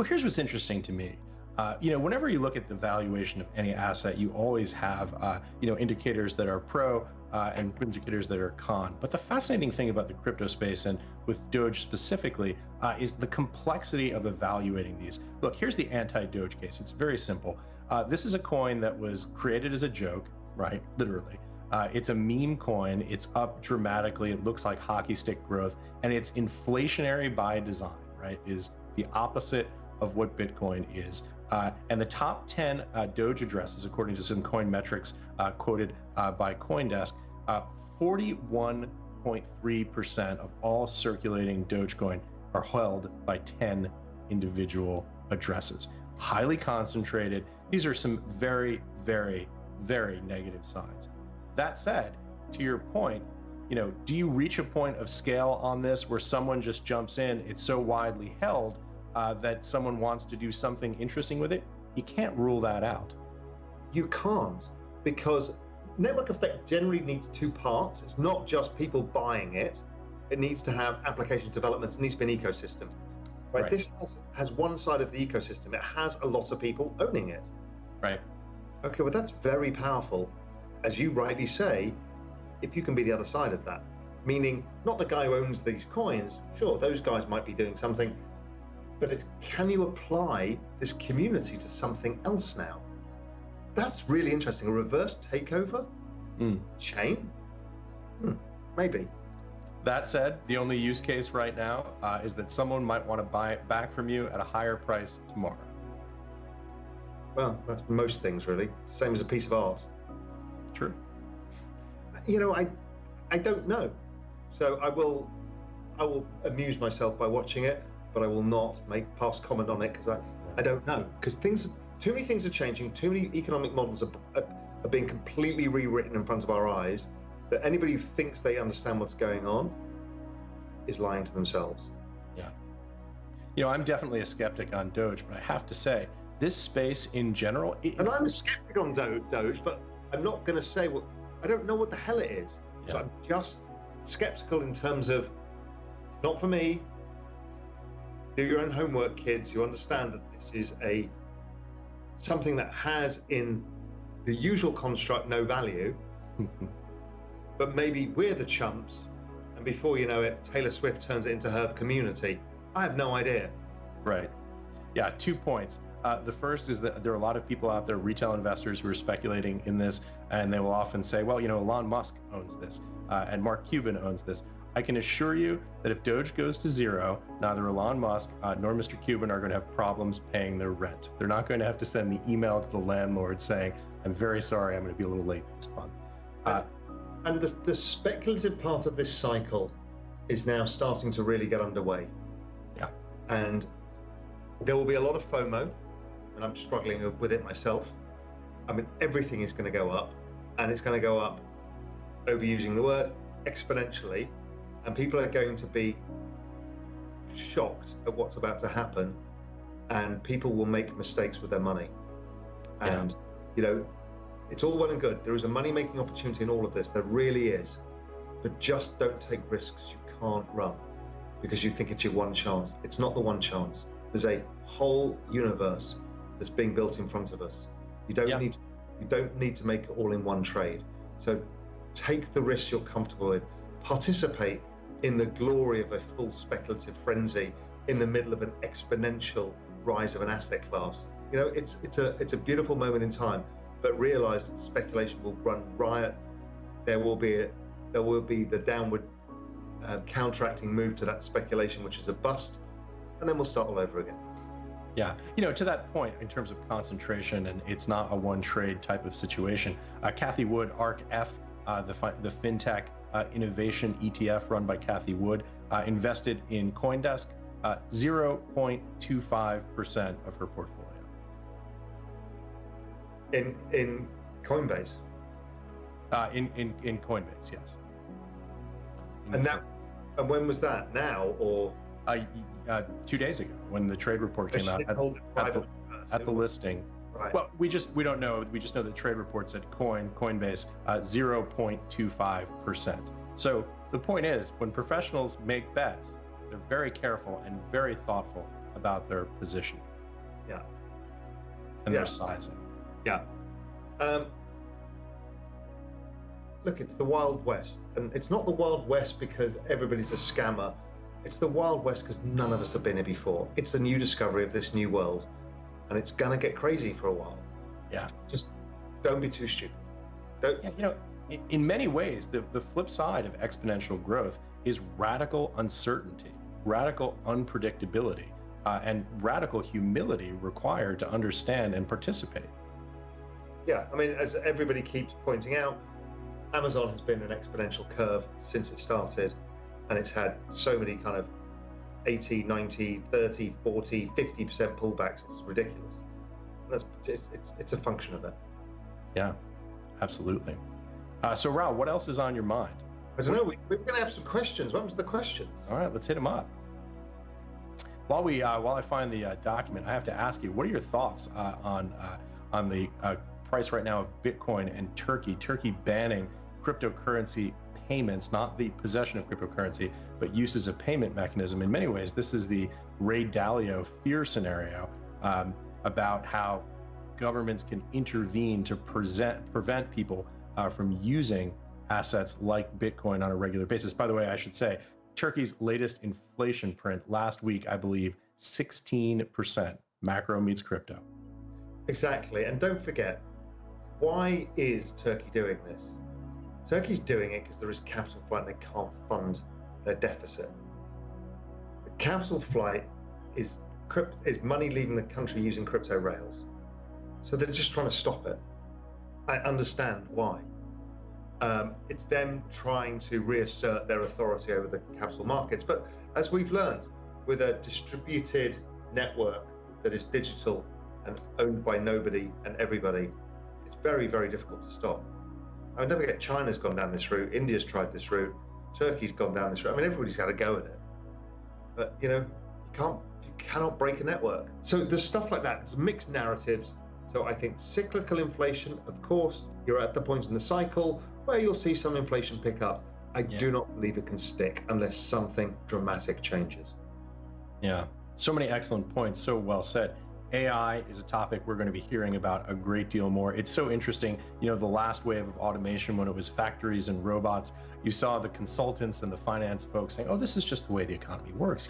Well, here's what's interesting to me. Whenever you look at the valuation of any asset, you always have, indicators that are pro and indicators that are con. But the fascinating thing about the crypto space and with Doge specifically is the complexity of evaluating these. Look, here's the anti-Doge case. It's very simple. This is a coin that was created as a joke, right? Literally. It's a meme coin. It's up dramatically. It looks like hockey stick growth, and it's inflationary by design, right? It is the opposite of what Bitcoin is. And the top 10 Doge addresses, according to some coin metrics quoted by CoinDesk, 41.3% of all circulating Dogecoin are held by 10 individual addresses. Highly concentrated. These are some very, very, very negative signs. That said, to your point, do you reach a point of scale on this where someone just jumps in? It's so widely held that someone wants to do something interesting with it. You can't rule that out. You can't, because network effect generally needs two parts. It's not just people buying it. It needs to have application developments. It needs to be an ecosystem. Right? This has one side of the ecosystem. It has a lot of people owning it. Right. Okay, well, that's very powerful. As you rightly say, if you can be the other side of that, meaning not the guy who owns these coins, sure, those guys might be doing something, but can you apply this community to something else now? That's really interesting. A reverse takeover chain? Maybe. That said, the only use case right now is that someone might want to buy it back from you at a higher price tomorrow. Well, that's most things, really. Same as a piece of art. True. I don't know. So I will amuse myself by watching it, but I will not pass comment on it because I don't know. Because too many things are changing, too many economic models are being completely rewritten in front of our eyes, that anybody who thinks they understand what's going on is lying to themselves. Yeah. I'm definitely a skeptic on Doge, but I have to say, this space in general... And I'm a skeptic on Doge, but I'm not going to say I don't know what the hell it is. Yeah. So I'm just skeptical in terms of, it's not for me. Do your own homework, kids. You understand that this is something that has in the usual construct no value, but maybe we're the chumps, and before you know it, Taylor Swift turns it into her community. I have no idea. Right. Yeah, 2 points. The first is that there are a lot of people out there, retail investors, who are speculating in this, and they will often say, well, Elon Musk owns this, and Mark Cuban owns this. I can assure you that if Doge goes to zero, neither Elon Musk nor Mr. Cuban are going to have problems paying their rent. They're not going to have to send the email to the landlord saying, I'm very sorry, I'm going to be a little late this month. And the speculative part of this cycle is now starting to really get underway. Yeah. And there will be a lot of FOMO, and I'm struggling with it myself. I mean, everything is going to go up, and it's going to go up, overusing the word, exponentially. And people are going to be shocked at what's about to happen, and people will make mistakes with their money. And, it's all well and good. There is a money-making opportunity in all of this. There really is. But just don't take risks you can't run because you think it's your one chance. It's not the one chance. There's a whole universe that's being built in front of us. You don't need to make it all in one trade. So take the risks you're comfortable with. Participate in the glory of a full speculative frenzy in the middle of an exponential rise of an asset class. It's a beautiful moment in time, but realize that speculation will run riot. There will be the downward counteracting move to that speculation, which is a bust, and then we'll start all over again. Yeah, to that point, in terms of concentration, and it's not a one trade type of situation. Cathie Wood, ARC-F, the fintech innovation ETF run by Cathie Wood, invested in CoinDesk 0.25% of her portfolio. In Coinbase? In Coinbase, yes. And when was that? Now or? 2 days ago, when the trade report came out at the listing. Right. Well, we don't know. We just know that trade reports at Coinbase 0.25%. So the point is, when professionals make bets, they're very careful and very thoughtful about their position. Yeah. And their sizing. Yeah. Look, it's the Wild West, and it's not the Wild West because everybody's a scammer. It's the Wild West because none of us have been here before. It's a new discovery of this new world, and it's gonna get crazy for a while. Yeah. Just don't be too stupid. Don't. Yeah, in many ways, the flip side of exponential growth is radical uncertainty, radical unpredictability, and radical humility required to understand and participate. Yeah, I mean, as everybody keeps pointing out, Amazon has been an exponential curve since it started, and it's had so many kind of 80, 90, 30, 40, 50% pullbacks. It's ridiculous. It's a function of it. Yeah, absolutely. So Raoul, what else is on your mind? I don't know, we're going to have some questions. What happens to the questions? All right, let's hit them up. While I find the document, I have to ask you, what are your thoughts on the price right now of Bitcoin and Turkey? Turkey banning cryptocurrency payments, not the possession of cryptocurrency, but use as a payment mechanism. In many ways, this is the Ray Dalio fear scenario about how governments can intervene to prevent people from using assets like Bitcoin on a regular basis. By the way, I should say, Turkey's latest inflation print last week, I believe, 16%. Macro meets crypto. Exactly. And don't forget, why is Turkey doing this? Turkey's doing it because there is capital flight and they can't fund their deficit. The capital flight is money leaving the country using crypto rails. So they're just trying to stop it. I understand why. It's them trying to reassert their authority over the capital markets. But as we've learned, with a distributed network that is digital and owned by nobody and everybody, it's very, very difficult to stop. I mean, don't forget, China's gone down this route, India's tried this route, Turkey's gone down this route. I mean, everybody's got to go with it. But, you cannot break a network. So there's stuff like that. There's mixed narratives. So I think cyclical inflation, of course, you're at the point in the cycle where you'll see some inflation pick up. I do not believe it can stick unless something dramatic changes. Yeah, so many excellent points. So well said. AI is a topic we're going to be hearing about a great deal more. It's so interesting. The last wave of automation, when it was factories and robots, you saw the consultants and the finance folks saying, oh, this is just the way the economy works.